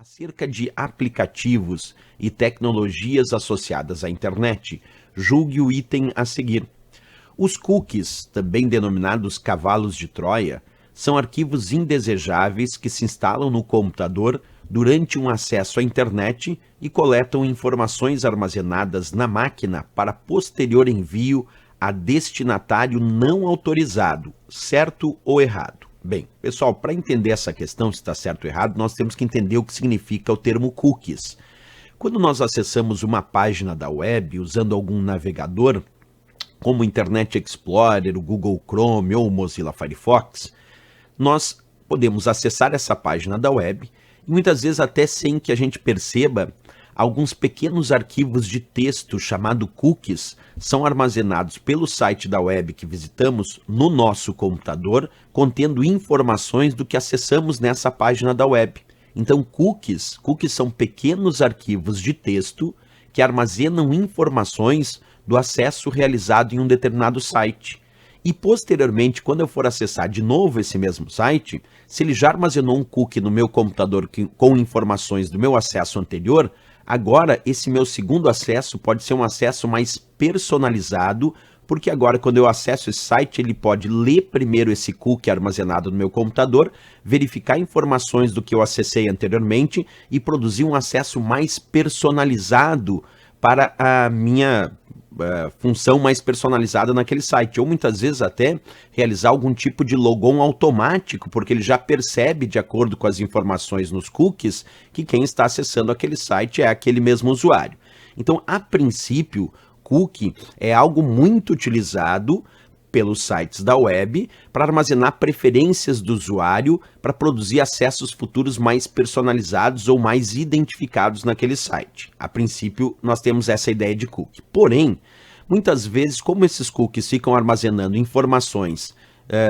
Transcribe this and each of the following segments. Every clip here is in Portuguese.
Acerca de aplicativos e tecnologias associadas à internet, julgue o item a seguir. Os cookies, também denominados cavalos de Troia, são arquivos indesejáveis que se instalam no computador durante um acesso à internet e coletam informações armazenadas na máquina para posterior envio a destinatário não autorizado, certo ou errado. Bem, pessoal, para entender essa questão, se está certo ou errado, nós temos que entender o que significa o termo cookies. Quando nós acessamos uma página da web usando algum navegador, como o Internet Explorer, o Google Chrome ou o Mozilla Firefox, nós podemos acessar essa página da web e muitas vezes até sem que a gente perceba, alguns pequenos arquivos de texto chamado cookies são armazenados pelo site da web que visitamos no nosso computador, contendo informações do que acessamos nessa página da web. Então, cookies são pequenos arquivos de texto que armazenam informações do acesso realizado em um determinado site. E posteriormente, quando eu for acessar de novo esse mesmo site, se ele já armazenou um cookie no meu computador com informações do meu acesso anterior, agora esse meu segundo acesso pode ser um acesso mais personalizado, porque agora quando eu acesso esse site, ele pode ler primeiro esse cookie armazenado no meu computador, verificar informações do que eu acessei anteriormente e produzir um acesso mais personalizado para a minha função mais personalizada naquele site, ou muitas vezes até realizar algum tipo de logon automático, porque ele já percebe, de acordo com as informações nos cookies, que quem está acessando aquele site é aquele mesmo usuário. Então, a princípio, cookie é algo muito utilizado pelos sites da web para armazenar preferências do usuário para produzir acessos futuros mais personalizados ou mais identificados naquele site. A princípio, nós temos essa ideia de cookie. Porém, muitas vezes, como esses cookies ficam armazenando informações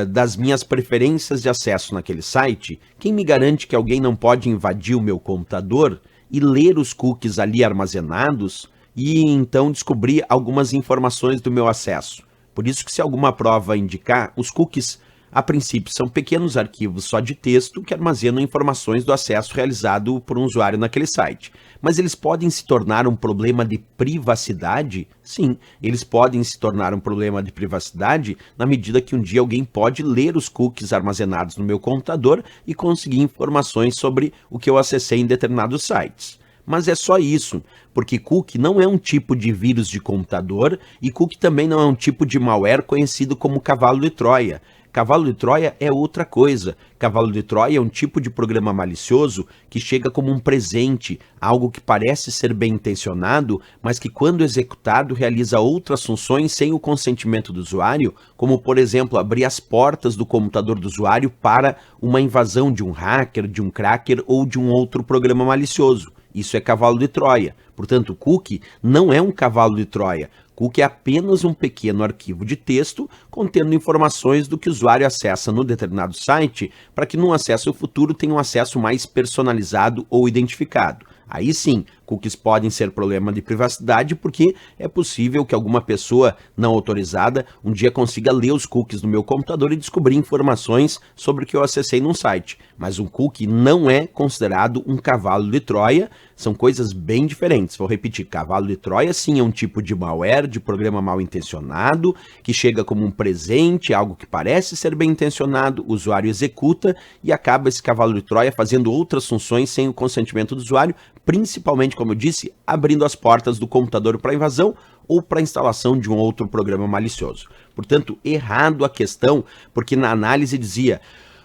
das minhas preferências de acesso naquele site, quem me garante que alguém não pode invadir o meu computador e ler os cookies ali armazenados e então descobrir algumas informações do meu acesso? Por isso que, se alguma prova indicar, os cookies, a princípio, são pequenos arquivos só de texto que armazenam informações do acesso realizado por um usuário naquele site. Mas eles podem se tornar um problema de privacidade? Sim, eles podem se tornar um problema de privacidade na medida que um dia alguém pode ler os cookies armazenados no meu computador e conseguir informações sobre o que eu acessei em determinados sites. Mas é só isso, porque cookie não é um tipo de vírus de computador e cookie também não é um tipo de malware conhecido como cavalo de Troia. Cavalo de Troia é outra coisa. Cavalo de Troia é um tipo de programa malicioso que chega como um presente, algo que parece ser bem intencionado, mas que quando executado realiza outras funções sem o consentimento do usuário, como por exemplo abrir as portas do computador do usuário para uma invasão de um hacker, de um cracker ou de um outro programa malicioso. Isso é cavalo de Troia. Portanto, cookie não é um cavalo de Troia. Cookie é apenas um pequeno arquivo de texto contendo informações do que o usuário acessa no determinado site para que num acesso futuro tenha um acesso mais personalizado ou identificado. Aí sim, cookies podem ser problema de privacidade porque é possível que alguma pessoa não autorizada um dia consiga ler os cookies no meu computador e descobrir informações sobre o que eu acessei num site. Mas um cookie não é considerado um cavalo de Troia, são coisas bem diferentes. Vou repetir, cavalo de Troia sim é um tipo de malware, de programa mal intencionado, que chega como um presente, algo que parece ser bem intencionado, o usuário executa e acaba esse cavalo de Troia fazendo outras funções sem o consentimento do usuário, principalmente, como eu disse, abrindo as portas do computador para invasão ou para a instalação de um outro programa malicioso. Portanto, errado a questão, porque na análise dizia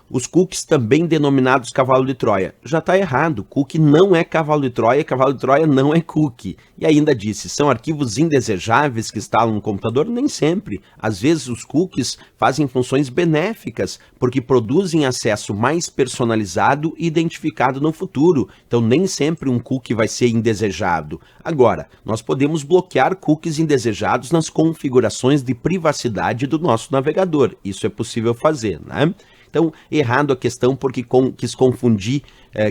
os cookies também denominados cavalo de Troia. Já está errado, cookie não é cavalo de Troia não é cookie. E ainda disse, são arquivos indesejáveis que instalam no computador? Nem sempre. Às vezes os cookies fazem funções benéficas, porque produzem acesso mais personalizado e identificado no futuro. Então nem sempre um cookie vai ser indesejado. Agora, nós podemos bloquear cookies indesejados nas configurações de privacidade do nosso navegador. Isso é possível fazer, né? Então, errado a questão porque quis confundir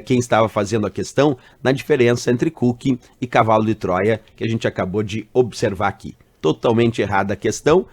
quem estava fazendo a questão na diferença entre cookie e cavalo de Troia, que a gente acabou de observar aqui. Totalmente errada a questão